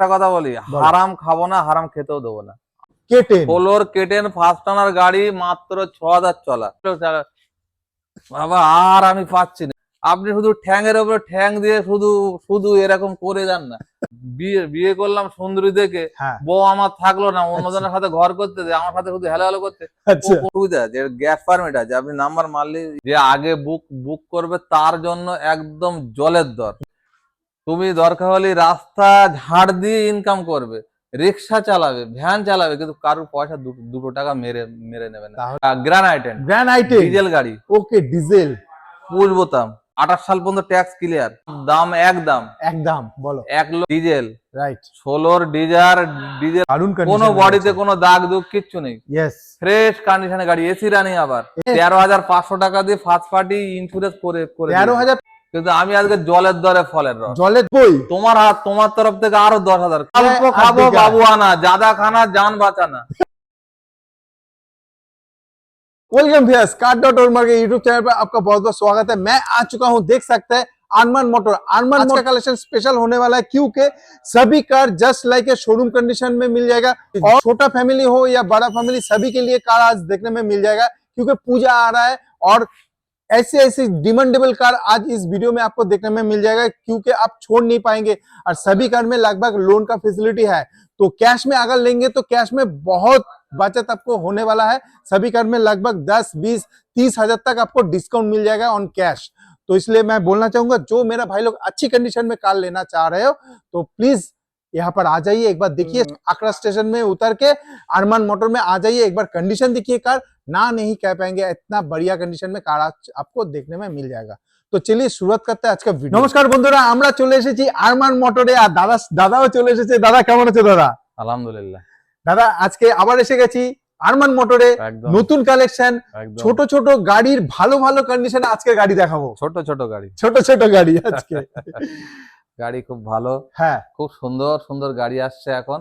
একটা কথা বলি, হারাম খাবো না, হারাম খেতেও দেবো না। K ten floor K ten first owner গাড়ি মাত্র ৬,০০০ চলা বাবা, আর আমি পাচ্ছি না। আপনি শুধু ঠ্যাংয়ের উপরে ঠ্যাং দিয়ে শুধু শুধু এরকম করে দেন না। বিয়ে বিয়ে করলাম সুন্দরী দেখে, বউ আমার থাকলো না, অন্যজনের সাথে ঘর করতে, আমার সাথে শুধু হেলো হেলো করতে। সুবিধা যে গ্যাস পারমিট আছে, আপনি নাম্বার মারলে যে আগে বুক করবে তার জন্য একদম জলের দর। তুমি দরকার হলে রাস্তা ঝাড় দিয়ে ইনকাম করবে, রিক্সা চালাবে, ভ্যান চালাবে, কিন্তু কারোর পয়সা দুটো টাকা মেরে নেবে না। গ্রানাইট ডিজেল গাড়ি, ওকে ডিজেল পুশ বোতাম, 28 সাল পর্যন্ত ট্যাক্স ক্লিয়ার, দাম একদম বলো 1 lakh diesel, right 16 desire diesel, কোনো বডিতে কোনো দাগ দুঃখ কিচ্ছু নেই, ফ্রেশ কন্ডিশনে গাড়ি, এসি রানিং, আবার 13,500 টাকা দিয়ে ফার্স্ট পার্টি ইন্স্যুরেন্স করে 13,000। কিন্তু আমি আজকে জলের দরে ফলের রস, জলের বই তোমার তরফ থেকে আরো 10,000 অল্প খাবো বাবু আনা, ज्यादा खाना जान बचाना। वेलकम व्यूअर्स, कार.org के यूट्यूब चैनल पर आपका बहुत बहुत स्वागत है। मैं आ चुका हूं, देख सकते हैं अरमान मोटर। अरमान मोटर कलेक्शन स्पेशल होने वाला है क्योंकि सभी car just like a showroom condition में मिल जाएगा, और छोटा फैमिली हो या बड़ा फैमिली सभी के लिए कार आज देखने में मिल जाएगा, क्योंकि पूजा आ रहा है और ऐसी डिमांडेबल कार आज इस वीडियो में आपको देखने में मिल जाएगा, क्योंकि आप छोड़ नहीं पाएंगे। और सभी कार में लगभग लोन का फैसिलिटी है, तो कैश में अगर लेंगे तो कैश में बहुत बचत आपको होने वाला है। सभी कार में लगभग 10, 20, 30 हजार तक आपको डिस्काउंट मिल जाएगा ऑन कैश। तो इसलिए मैं बोलना चाहूंगा, जो मेरा भाई लोग अच्छी कंडीशन में कार लेना चाह रहे हो तो प्लीज यहाँ पर आ जाइए, एक बार देखिए आकरा स्टेशन में उतर के अरमान मोटर में आ जाइए, एक बार कंडीशन देखिए कार, ना नहीं कह पाएंगे, इतना बढ़िया कंडीशन में कार आपको देखने में मिल जाएगा। तो चलिए शुरुआत करते हैं आज का वीडियो। नमस्कार বন্ধুরা, আমরা চলে এসেছি আরমান মোটরে, আর দাদাও চলে এসেছে। দাদা কেমন আছে? দাদা আলহামদুলিল্লাহ। দাদা আজকে আবার এসে গেছি আরমান মোটরে, নতুন কালেকশন, ছোট ছোট গাড়ির ভালো ভালো কন্ডিশনে আজকে গাড়ি দেখাবো। ছোট গাড়ি, ছোট গাড়ি আজকে গাড়ি খুব ভালো, হ্যাঁ খুব সুন্দর গাড়ি আসছে এখন।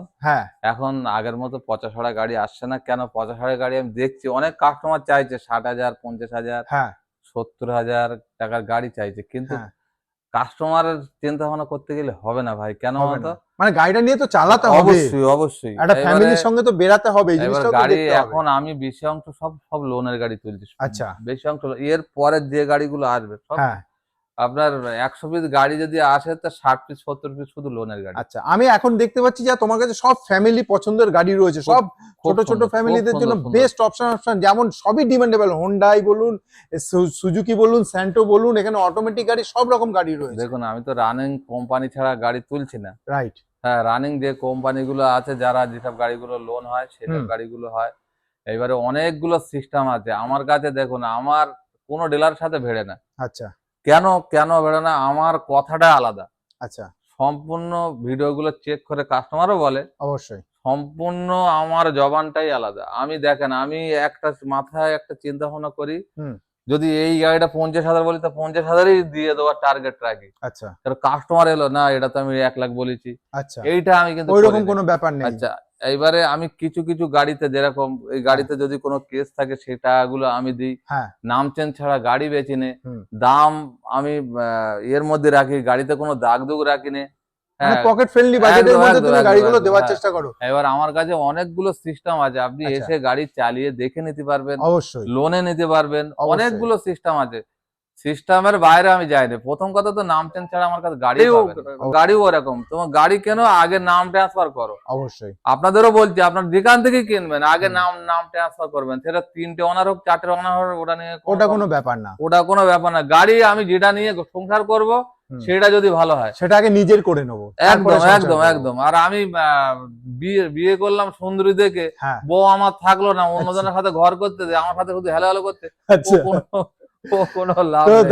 এখন আগের মতো পচা ছড়া গাড়ি আসছে না। কেন পচা ছড়া গাড়ি আমি দেখছি অনেক কাস্টমার চাইছে 60,000, 50,000, 70,000 টাকার গাড়ি চাইছে, কিন্তু কাস্টমারের চিন্তা ভাবনা করতে গেলে হবে না ভাই। কেন বলতো, মানে গাড়িটা নিয়ে তো চালাতে হবে, অবশ্যই একটা ফ্যামিলির সঙ্গে তো বেরাতে হবে। গাড়ি এখন আমি বেশি অংশ সব লোনের গাড়ি তুলছি। আচ্ছা, বেশি অংশ এর পরে যে গাড়িগুলো আসবে সব আপনার 100 পিস গাড়ি যদি আসে তো 60 পিস 70 পিস শুধু লোনের গাড়ি। আচ্ছা, আমি এখন দেখতে পাচ্ছি যে তোমার কাছে সব ফ্যামিলি পছন্দের গাড়ি রয়েছে, সব ছোট ফ্যামিলিদের জন্য বেস্ট অপশন, যেমন সবই ডিমান্ডেবল, হোন্ডাই বলুন, সুজুকি বলুন, স্যান্টো বলুন, এখানে অটোমেটিক গাড়ি সব রকম গাড়ি রয়েছে। দেখুন, আমি তো রানিং কোম্পানি ছাড়া গাড়ি তুলছি না। রাইট, হ্যাঁ, রানিং যে কোম্পানিগুলো আছে, যারা যেসব গাড়িগুলো লোন হয় সেসব গাড়িগুলো হয়। এবারে অনেকগুলো সিস্টেম আছে আমার কাছে। দেখুন, আমার কোনো ডিলারের সাথে ভেড়ে না। আচ্ছা, কেন বেরো না, আমার কথাটা আলাদা। আচ্ছা, সম্পূর্ণ ভিডিওগুলো চেক করে কাস্টমারও বলে, অবশ্যই সম্পূর্ণ আমার জবানটাই আলাদা। আমি দেখেন, আমি একটা মাথায় একটা চিন্তা ভাবনা করি, যদি এই গাড়িটা 50,000 বলি তো 50,000ই দিয়ে দেওয়ার টার্গেট রাখি। আচ্ছা, কাস্টমার এলো না, এটা তো আমি 1 লাখ বলেছি। আচ্ছা, এইটা আমি কিন্তু ওইরকম কোনো ব্যাপার নেই। আচ্ছা, এইবারে আমি কিছু গাড়িতে যেরকম এই গাড়িতে যদি কোনো কেস থাকে সেটাগুলো আমি দিই, নাম চেঞ্জ ছাড়া গাড়ি বেচি নে, দাম আমি এর মধ্যে রাখি, গাড়িতে কোনো দাগ দুগ রাখি নে, পকেট ফ্রেন্ডলি বাজেটের মধ্যে তুমি গাড়িগুলো দেওয়ার চেষ্টা করো। এবার আমার কাছে অনেকগুলো সিস্টেম আছে, আপনি এসে গাড়ি চালিয়ে দেখে নিতে পারবেন, অবশ্যই লোনে নিতে পারবেন, অনেকগুলো সিস্টেম আছে। সিস্টেমের বাইরে আমি যাইনি। প্রথম কথা তো নাম চেঞ্জ ছাড়া আমার কাছে গাড়িও ওরকম। তোমার গাড়ি কেন, আগে নাম ট্রান্সফার করো। অবশ্যই আপনাদেরও বলছি, আপনার যেখান থেকে কিনবেন আগে নাম ট্রান্সফার করবেন। সেটা 3টে ওনার হোক, 4টে ওনার হোক, ওটা কোনো ব্যাপার না, কোনো ব্যাপার না। গাড়ি আমি যেটা নিয়ে সংসার করব সেটা যদি ভালো হয় সেটা আগে নিজের করে নেবো। একদম। আর আমি বিয়ে করলাম সুন্দরী দেখে, বউ আমার থাকলো না, অন্যজনের সাথে ঘর করতে, আমার সাথে শুধু হেলো হেলো করতে।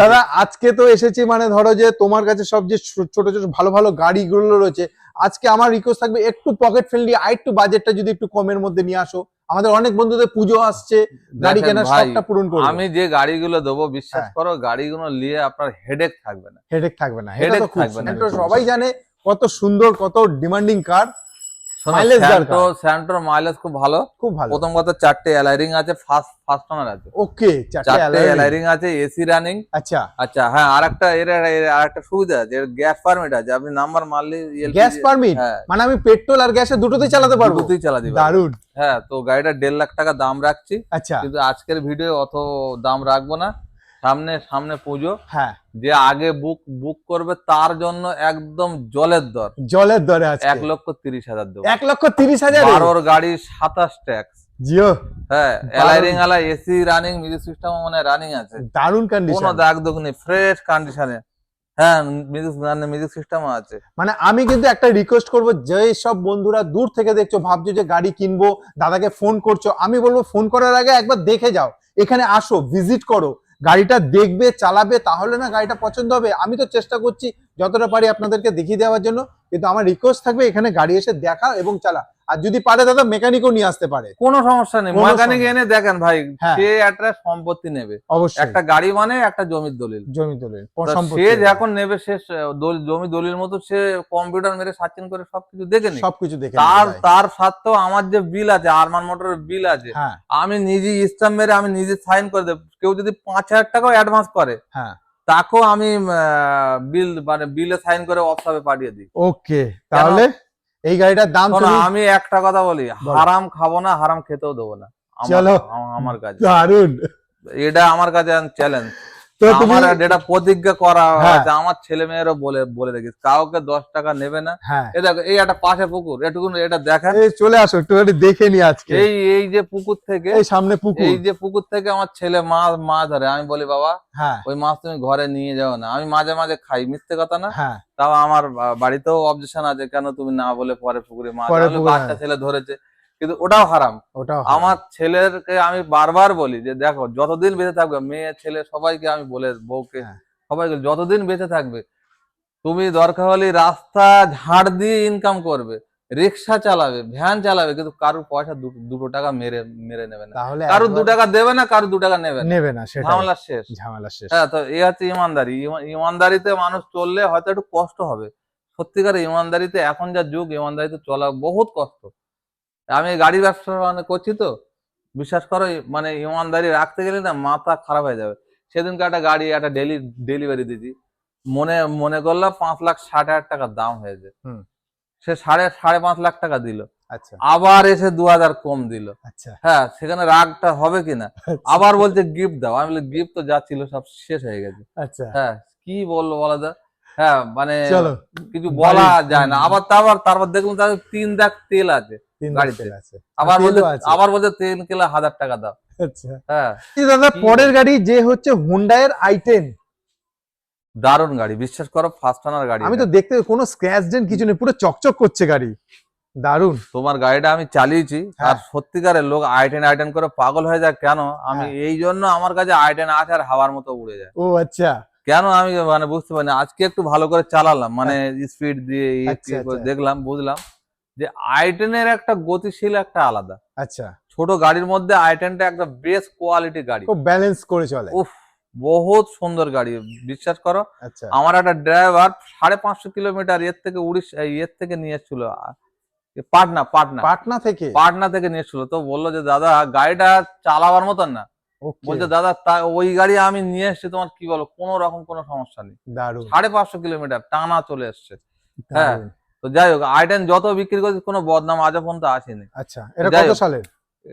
দাদা আজকে তো এসেছি, মানে ধরো যে তোমার কাছে সব যে ছোট ভালো গাড়িগুলো রয়েছে, আজকে আমার রিকোয়েস্ট থাকবে একটু পকেট ফ্রেন্ডলি, আর একটু বাজেটটা যদি একটু কমের মধ্যে নিয়ে আসো। আমাদের অনেক বন্ধুদের পুজো আসছে, গাড়ি কেনার শখটা পূরণ করব। আমি যে গাড়িগুলো দেবো, বিশ্বাস করো, গাড়িগুলো নিয়ে আপনার হেডেক থাকবে না। এটা তো সবাই জানে কত সুন্দর, কত ডিমান্ডিং কার। মাইলেজ দরকার, স্যান্টোর মাইলেজ খুব ভালো। খুব ভালো। প্রথম কথা 4টে অ্যালাইরিং আছে, ফার্স্ট ওনার আছে। ওকে, 4টে অ্যালাইরিং আছে, এসি রানিং। আচ্ছা আচ্ছা হ্যাঁ, আরেকটা সুবিধা আছে, এর গ্যাস পারমিট আছে। আপনি নাম্বার মারলে গ্যাস পারমিট, হ্যাঁ, মানে আমি পেট্রোল আর গ্যাসে দুটোতেই চালাতে পারবো? দুটোতেই চালাতে পারবেন। দারুন। হ্যাঁ, তো গাড়িটা 1.5 লাখ টাকা দাম রাখছি, আচ্ছা কিন্তু আজকের ভিডিও অত দাম রাখবো না। সামনে পুজো, হ্যাঁ, যে আগে বুক করবে তার জন্য একদম জলের দর। জলের দরে আছে 1,30,000 দেবো। 1,30,000 12 গাড়ি 27 ট্যাক্স। জিও, হ্যাঁ, অ্যালাইরিং আলা, এসি রানিং, মিউজিক সিস্টেম মানে রানিং আছে। দারুন কোনো কন্ডিশন, দাগ দুগ নেই, ফ্রেশ কন্ডিশনে। হ্যাঁ, মিউজিক সিস্টেম আছে। মানে আমি কিন্তু একটা রিকোয়েস্ট করব, যে সব বন্ধুরা দূর থেকে দেখছো, ভাবছো যে গাড়ি কিনবো, দাদাকে ফোন করছো, আমি বলবো ফোন করার আগে একবার দেখে যাও, এখানে আসো, ভিজিট করো, গাড়িটা দেখবে, চালাবে, তাহলে না গাড়িটা পছন্দ হবে। আমি তো চেষ্টা করছি যতটা পারি আপনাদেরকে দেখিয়ে দেওয়ার জন্য, কিন্তু আমার রিকোয়েস্ট থাকবে এখানে গাড়ি এসে দেখা এবং চালা। আর যদি পারে দাদা মেকানিকও নিয়ে আসতে পারে, কোনো সমস্যা নেই, কোনো মেকানিক সমস্যা এনে দেখেন ভাই। হ্যাঁ। সে একটা সম্পত্তি নেবে, অবশ্যই একটা গাড়ি মানে একটা জমির দলিল। জমি দলিল তা সম্পত্তি, সে যখন নেবে, সে জমি দলিল মতো সে কম্পিউটার মেরে সার্চিং করে সবকিছু দেখে নি। সবকিছু দেখে তার সাথেও আমার যে বিল আছে, আরমান মোটরের বিল আছে, হ্যাঁ আমি নিজে স্ট্যাম্প মেরে আমি নিজে সাইন করে দেব। কেউ যদি 5,000 টাকাও অ্যাডভান্স করে, হ্যাঁ, তাকেও আমি বিলে সাইন করে অফসাবে পাঠিয়ে দিই। ওকে। তাহলে এই গাড়িটার দাম শোনো, আমি একটা কথা বলি, হারাম খাবো না, হারাম খেতেও দেবো না। চলো, আমার কাছে দারুন, এটা আমার কাছে চ্যালেঞ্জ। তো তুমি আমার যেটা প্রতিজ্ঞা করা হ্যাঁ। হয়েছে, আমার ছেলে মেয়েরও বলে রেখেছি, কাউকে 10 টাকা নেবে না। হ্যাঁ, এই দেখো, এই একটা পাশে পুকুর, এটুকু এটা দেখেন। এই চলে আসো, একটুখানি দেখে নি আজকে। এই যে পুকুর থেকে, এই সামনে পুকুর, এই যে পুকুর থেকে আমার ছেলে মাছ ধরে। আমি বলি, বাবা হ্যাঁ ওই মাছ তুমি ঘরে নিয়ে যাও না। আমি মাঝে মাঝে খাই, মিথ্যে কথা না। হ্যাঁ, তাও আমার বাড়িতেও অবজেকশন আছে, কেন তুমি না বলে পরে পুকুরে মাছ পরে ধরলে, পুকুরে, বাচ্চা ছেলে ধরেছে, কিন্তু ওটাও হারাম। ওটাও আমার ছেলেরকে আমি বারবার বলি যে দেখো, যতদিন বেঁচে থাকবে, মেয়ে ছেলে সবাইকে আমি বলে, বউকে হ্যাঁ। সবাইকে, যতদিন বেঁচে থাকবে তুমি দরকার হলে রাস্তা ঝাড় দিয়ে ইনকাম করবে, রিক্সা চালাবে, ভ্যান চালাবে, কিন্তু কারোর পয়সা 2 টাকা মেরে নেবে না। তাহলে কারোর 2 টাকা দেবে না, কারোর 2 টাকা নেবে না, নেবে না, সেটা ঝামেলা শেষ। ঝামেলা শেষ। হ্যাঁ, তো এই হচ্ছে ইমানদারি। ইমানদারিতে মানুষ চললে হয়তো একটু কষ্ট হবে, সত্যিকার ইমানদারিতে, এখন যা যুগ, ইমানদারিতে চলা বহুত কষ্ট। আমি গাড়ি ব্যবসা করছি তো, বিশ্বাস করো, মানে ইমানদারি রাখতে গেলে না মাথা খারাপ হয়ে যাবে। সেদিনকে একটা গাড়ি, একটা ডেলিভারি দিয়েছি, মনে করলাম 5,60,000 টাকার দাম হয়েছে। হুম। সে সাড়ে 5 লাখ টাকা দিল, আচ্ছা আবার এসে 2,000 কম দিল। আচ্ছা, হ্যাঁ, সেখানে রাগটা হবে কিনা। আবার বলছে গিফট দাও, আমি বলি গিফট তো যা ছিল সব শেষ হয়ে গেছে। আচ্ছা, হ্যাঁ, কি বলবো বলা যায়। হ্যাঁ, মানে চলো, কিছু বলা যায় না। তারপর দেখলাম তাদের 3 দাগ তেল আছে 3 গাড়িতে। তেল আছে, আবার বলছে 3 কিলো 1,000 টাকা দাও। আচ্ছা। হ্যাঁ, দাদা পরের গাড়ি যে হচ্ছে হুন্ডাই এর i10, দারুণ গাড়ি, বিশ্বাস করো, ফার্স্ট ওনার গাড়ি। আমি তো দেখতে কোনো স্ক্র্যাচ ডেন্ট কিছু নেই, পুরো চকচক করছে গাড়ি, দারুন। তোমার গাড়িটা আমি চালিয়েছি, হ্যাঁ। আর সত্যিকারের লোক i10 করে পাগল হয়ে যায় কেন, আমি এই জন্য আমার কাছে i10 আছে আর হাওয়ার মতো উড়ে যায়। ও আচ্ছা, কেন আমি মানে বুঝতে পারি না। আজকে একটু ভালো করে চালালাম, মানে স্পিড দিয়ে আচ্ছা, আচ্ছা। দেখলাম, বুঝলাম যে i10 এর একটা গতিশীল একটা আলাদা। আচ্ছা, ছোট গাড়ির মধ্যে i10টা একটা বেস্ট কোয়ালিটি গাড়ি, খুব ব্যালেন্স করে চলে। উফ, বহুত সুন্দর গাড়ি, বিশ্বাস করো। আচ্ছা, আমার একটা ড্রাইভার 550 কিলোমিটার এর থেকে নিয়ে এসেছিল, পাটনা পাটনা থেকে নিয়ে এসেছিল। তো বললো যে দাদা গাড়িটা চালাবার মতন না। ওকে, বলছে দাদা ওই গাড়ি আমি নিয়ে এসেছি, তোমার কি বলো, কোনো রকম কোনো সমস্যা নেই। দারুন 550 কিলোমিটার টানা চলে এসছে। হ্যাঁ, দারুন। তো যাই হোক, i10 যত বিক্রি করছি কোনো বদনাম আজ পর্যন্ত আসেনি। আচ্ছা, এটা যাই কত হোক, সালের?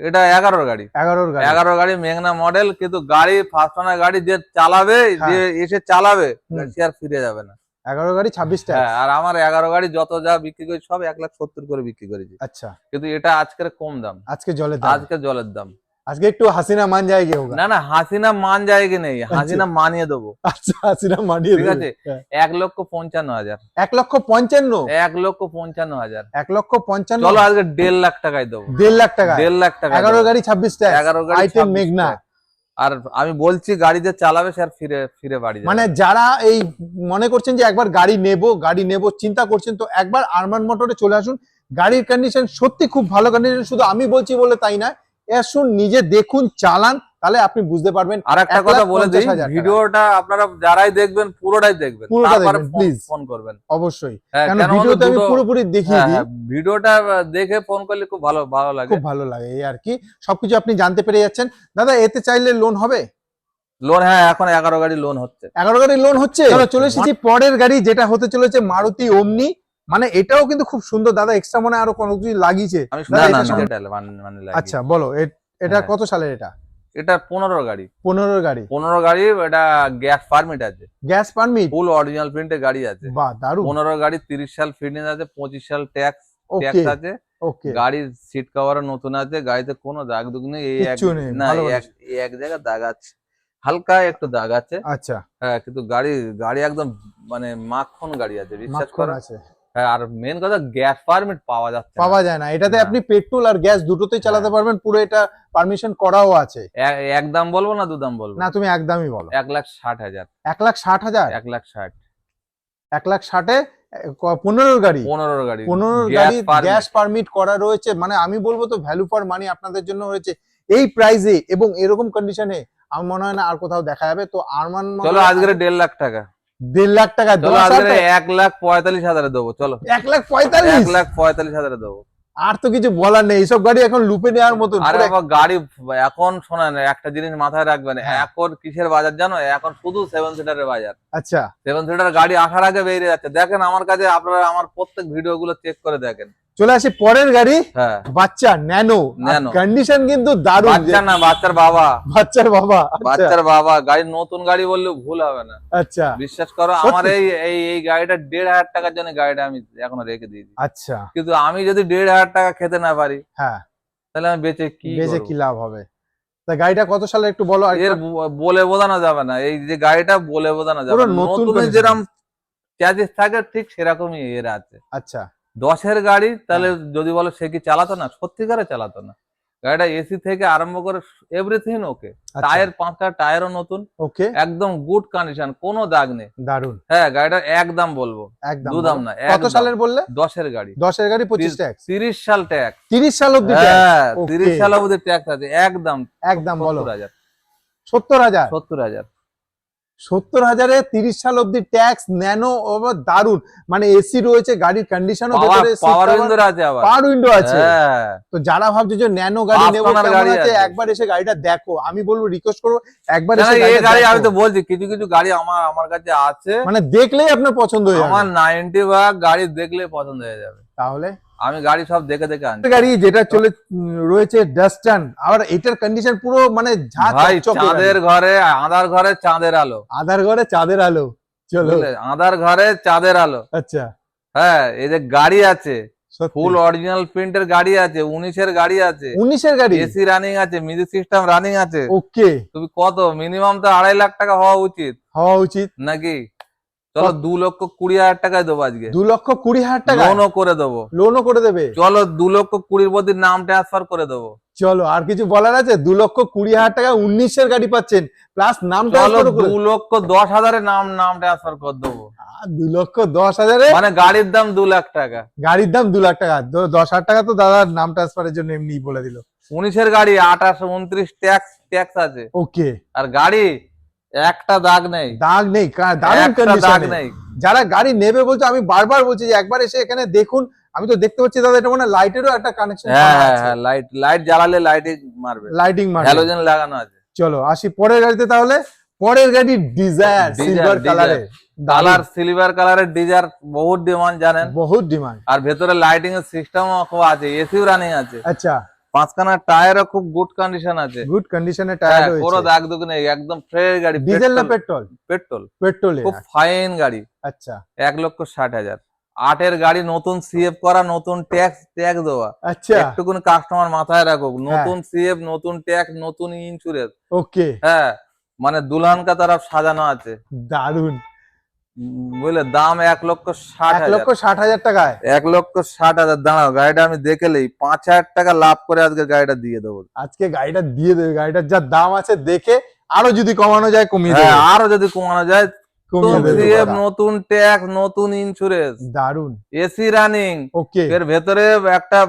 এটা 11 গাড়ি, 11 গাড়ি, 11 গাড়ি মেঘনা মডেল, কিন্তু গাড়ি ফার্স্ট ওনার গাড়ি, যে চালাবে, যে এসে চালাবে, সে আর ফিরে যাবে না। 11 গাড়ি 26 টাকা। হ্যাঁ, আর আমার 11 গাড়ি যত যা বিক্রি করেছি সব 1,70,000 করে বিক্রি করেছি। আচ্ছা, কিন্তু এটা আজকের কম দাম, আজকে জলের দাম, আজকে জলের দাম। আজকে একটু হাসিনা মান যায়গে হোগা। না, হাসিনা মান জায়গা নেই, হাসিনা মানিয়ে দেবো। আচ্ছা, হাসিনা মানিয়ে ঠিক দেবে। আছে, হ্যাঁ। 1,55,000, 1,55,000, 1,55,000। 1,55,000, চলো আজকে 1.5 লাখ টাকায় দেবো। 1.5 লাখ টাকা, 1.5 লাখ টাকা 11 গাড়ি 26 টাকা, 11 গাড়ি i10 26 মেঘনা। টাকা। আর আমি বলছি, গাড়ি যে চালাবে সে আর ফিরে বাড়ি যাবে মানে না। যারা এই মনে করছেন যে একবার গাড়ি নেব চিন্তা করছেন, তো একবার আরমান মোটরে চলে আসুন। গাড়ির কন্ডিশন সত্যি খুব ভালো কন্ডিশন, শুধু আমি বলছি বলে তাই না, আসুন নিজে দেখুন, চালান, তাহলে আপনি বুঝতে পারবেন। আর একটা কথা বলে দিই, 1,50,000 টাকা। ভিডিওটা আপনারা যারাই দেখবেন পুরোটাই দেখবেন, পুরোটা তারপরে দেখবেন, please। ফোন করবেন। অবশ্যই, হ্যাঁ, কারণ কেন বলতো ভিডিওতে আমি দুটো পুরোপুরি দেখিয়ে দিই, ভিডিওটা দেখে ফোন করলে খুব ভালো ভালো লাগে। খুব ভালো লাগে এই আর কি, সবকিছু আপনি জানতে পেরে যাচ্ছেন। দাদা এতে চাইলে লোন হবে? লোন, হ্যাঁ, এখন 11 গাড়ি লোন হচ্ছে। 11 গাড়ি লোন হচ্ছে। চলো চলে এসেছি পরের গাড়ি, যেটা হতে চলেছে মারুতি ওমনি। মানে এটাও কিন্তু খুব সুন্দর। দাদা এক্সট্রা মনে হয় আরো কোনো কিছু লাগিয়েছে? আমি দাদা, এটা না, সম- এটা মানে লাগিয়ে। আচ্ছা বলো, এটা হ্যাঁ। কত সালের? এটা এটা 15 গাড়ি। 15 গাড়ি। 15 গাড়ি, এটা গ্যাস পারমিট আছে, গ্যাস পারমিট? ফুল অরিজিনাল প্রিন্টে গাড়ি আছে। বাহ, দারুণ। 15 গাড়ি, 30 সাল ফিটনেস আছে, 25 সাল ট্যাক্স ওকে আছে। ওকে, গাড়ির সিট কভারও নতুন আছে, গাড়িতে কোনো দাগ দুগ নেই। এই কিচ্ছু নেই, না, ভালো এই এক জায়গায় দাগ আছে, হালকা একটু দাগ আছে। আচ্ছা, হ্যাঁ, কিন্তু গাড়ি একদম মানে মাখন গাড়ি আছে, বিশ্বাস মাখন করো। আছে। হ্যাঁ, আর মেন কথা গ্যাস পারমিট পাওয়া যাচ্ছে না। পাওয়া যায় না এটাতে, না। আপনি পেট্রোল আর গ্যাস দুটোতেই চালাতে হ্যাঁ। পারবেন, পুরো এটা পারমিশন করাও আছে। এক দাম বলবো না দু দাম বলবো? না, তুমি একদমই বলো। 1,60,000। 1,60,000? 1,60,000। 1,60,000-এ 15 গাড়ি? 15 গাড়ি 15 গাড়ি গ্যাস পারমিট করা রয়েছে। মানে আমি বলবো তো ভ্যালু ফর মানি আপনাদের জন্য হয়েছে এই প্রাইসে এবং এরকম কন্ডিশনে। আমার মনে হয় না আর কোথাও দেখা যাবে। তো আরমান চলো আজকে 1.5 লাখ টাকা। 1.5 লাখ টাকা? চলো আজকে 1,45,000 দেবো। চলো 1,45,000? 1,45,000 দেবো। আর তো কিছু বলার নেই, এইসব গাড়ি এখন লুপে নেওয়ার মতন। আরে বাবা, গাড়ি এখন শোনেন, একটা জিনিস মাথায় রাখবেন, হ্যাঁ। এখন কিসের বাজার জানো? এখন শুধু 7 সিটারের বাজার। আচ্ছা, 7 সিটার গাড়ি আসার আগে বেরিয়ে যাচ্ছে। দেখেন আমার কাছে, আপনারা আমার প্রত্যেক ভিডিও গুলো চেক করে দেখেন। চলে আসি পরের গাড়ি, হ্যাঁ, বাচ্চা ন্যানো। ন্যানো। কন্ডিশন কিন্তু দারুণ। বাচ্চা না, বাচ্চার বাবা। বাচ্চার বাবা? আচ্ছা, বাচ্চার বাবা। গাড়ি নতুন গাড়ি বললেও ভুল হবে না। আচ্ছা বিশ্বাস করো, সত্যি? আমার এই গাড়িটা 1,500 টাকার জন্য গাড়িটা আমি এখনো রেখে দিয়েছি। আচ্ছা, কিন্তু আমি যদি 1,500 টাকা খেতে না পারি, হ্যাঁ, তাহলে আমি বেঁচে কি বেজে করবো? কি লাভ হবে? তা গাড়িটা কত সালে একটু বলো। আর এর বলে বোঝানো যাবে না, এই যে গাড়িটা বলে বোঝানো যাবে পুরো না। নতুন নতুন condition। যেরকম চ্যাসিস থাকে ঠিক সেরকমই এর আছে। আচ্ছা, 10-এর গাড়ি, তাহলে হ্যাঁ। যদি বলো সে কি চালাতো না, সত্যিকারে চালাতো না। গাড়িটা এসি থেকে আরম্ভ করে এভরিথিং ওকে। টায়ার 5টা টায়ারও নতুন, ওকে, একদম গুড কন্ডিশন, কোনো দাগ নেই। দারুণ। হ্যাঁ, গাড়িটা একদম বলবো, একদম দু দাম বলো। না, কত একদম। সালের বললে? 10-এর গাড়ি, 10-এর গাড়ি 25 ট্যাক্স? 30 সাল ট্যাক্স। 30 সাল অব্দি হ্যাঁ, ট্যাক্স? 30 সাল অবধি ট্যাক্স আছে। একদম একদম বলো। 70,000। 70,000? 70,000। 70,000-এ 30 সাল অব্দি ট্যাক্স, ন্যানো। দারুণ। মানে এসি রয়েছে, গাড়ির কন্ডিশনও ভেতরে, পাওয়ার উইন্ডো আছে আবার। পাওয়ার উইন্ডো আছে। হ্যাঁ, তো যারা ভাবছে যে ন্যানো গাড়ি নেবো, পাঁচ কেমন গাড়ি আছে, আছে। একবার এসে গাড়িটা দেখো। আমি বলবো, রিকোয়েস্ট করবো, একবার না, এসে এই গাড়িটা গাড়ি আমি দেখো। তো বলছি, কিছু কিছু গাড়ি আমার কাছে আছে, মানে দেখলেই আপনার পছন্দ হয়ে আমার যাবে। 90 ভাগ গাড়ি দেখলে পছন্দ হয়ে যাবে। তাহলে আমি গাড়ি সব দেখে দেখে আনছি। গাড়ি যেটা চলে রয়েছে ডাস্টান, আর এটার কন্ডিশন পুরো মানে ঝা ভাই, চকচকে গাড়ি। চাঁদের ঘরে আধার ঘরে চাঁদের আলো। আধার ঘরে চাঁদের আলো। চলো, বুঝলে? আধার ঘরে চাঁদের আলো। আচ্ছা, হ্যাঁ, এই যে গাড়ি আছে, সত্যি। ফুল অরিজিনাল প্রিন্টের গাড়ি আছে, 19-এর গাড়ি আছে, 19-এর গাড়ি? এসি রানিং আছে, মিউজিক সিস্টেম রানিং আছে। ওকে, তুমি কত মিনিমাম তো 2.5 লাখ টাকা হওয়া উচিত হওয়া উচিত। নাকি? চলো 2,20,000 টাকায় দেবো আজকে। 2,20,000 টাকা লোনও করে দেবো। লোনও করে দেবে? চলো 2,20,000 প্রতি নাম ট্রান্সফার করে দেবো। চলো, আর কিছু বলার আছে? 2,20,000 টাকা 19-এর গাড়ি পাচ্ছেন, প্লাস নাম চলো ট্রান্সফার করে। 2,10,000 নাম ট্রান্সফার করে দেবো। 2,10,000-এ মানে গাড়ির দাম 2 লাখ টাকা। গাড়ির দাম 2 লাখ টাকা। 10,000 টাকা তো দাদার নাম ট্রান্সফারের জন্য এমনি বলে দিল। 19-এর গাড়ি 28, 29 ট্যাক্স আছে। ওকে, আর গাড়ি একটা দাগ নেই, দাগ নেই, দারুণ একটা দাগ কন্ডিশনে। নেই। যারা গাড়ি নেবে বলছে, আমি বারবার বলছি যে একবার এসে এখানে দেখুন। আমি তো দেখতে পাচ্ছি দাদা, এটা মানে লাইটেরও একটা কানেকশন হ্যাঁ আছে। হ্যাঁ, লাইট জ্বালালে লাইটিং মারবে, লাইটিং মারবে। হ্যালোজেন লাগানো আছে। চলো আসি পরের গাড়িতে তাহলে। পরের গাড়ি ডিজায়ার, সিলভার কালারে। কালার সিলভার কালারের ডিজার বহুত ডিমান্ড, জানেন? বহুত ডিমান্ড। আর ভেতরে লাইটিং এর সিস্টেমও খুব আছে, এসিও রানিং আছে। আচ্ছা, 5খানা টায়ারও খুব গুড কন্ডিশন আছে। গুড কন্ডিশনে টায়ার হ্যাঁ, কোনো রয়েছে। দাগ দুগ নেই, একদম ফ্রেশ গাড়ি। ডিজেল না পেট্রোল? পেট্রোল। পেট্রোলে। খুব ফাইন গাড়ি। আচ্ছা 1,60,000। 8-এর গাড়ি, নতুন সিএফ করা, নতুন ট্যাক্স দেওয়া। আচ্ছা, একটুকুন কাস্টমার মাথায় রাখুক, নতুন সিএফ, নতুন ট্যাক্স, নতুন ইন্স্যুরেন্স। ওকে, হ্যাঁ, মানে দুলহান কা তরফ সাজানো আছে। দারুন। বুঝলে? দাম 1,60,000। 1,60,000 টাকায়? 1,60,000। দাঁড়াও, গাড়িটা আমি দেখেলেই 5,000 টাকা লাভ করে আজকে গাড়িটা দিয়ে দেবো। আজকে গাড়িটা দিয়ে দেবে। গাড়িটার যা দাম আছে দেখে আরো যদি কমানো যায় কমিয়ে হ্যাঁ, দেবে। আরো যদি কমানো যায় কমিয়ে দেবে সিএফ, দাদা। নতুন ট্যাক্স, নতুন ইন্স্যুরেন্স, দারুন। এসি রানিং, ওকে, এর ভেতরে একটা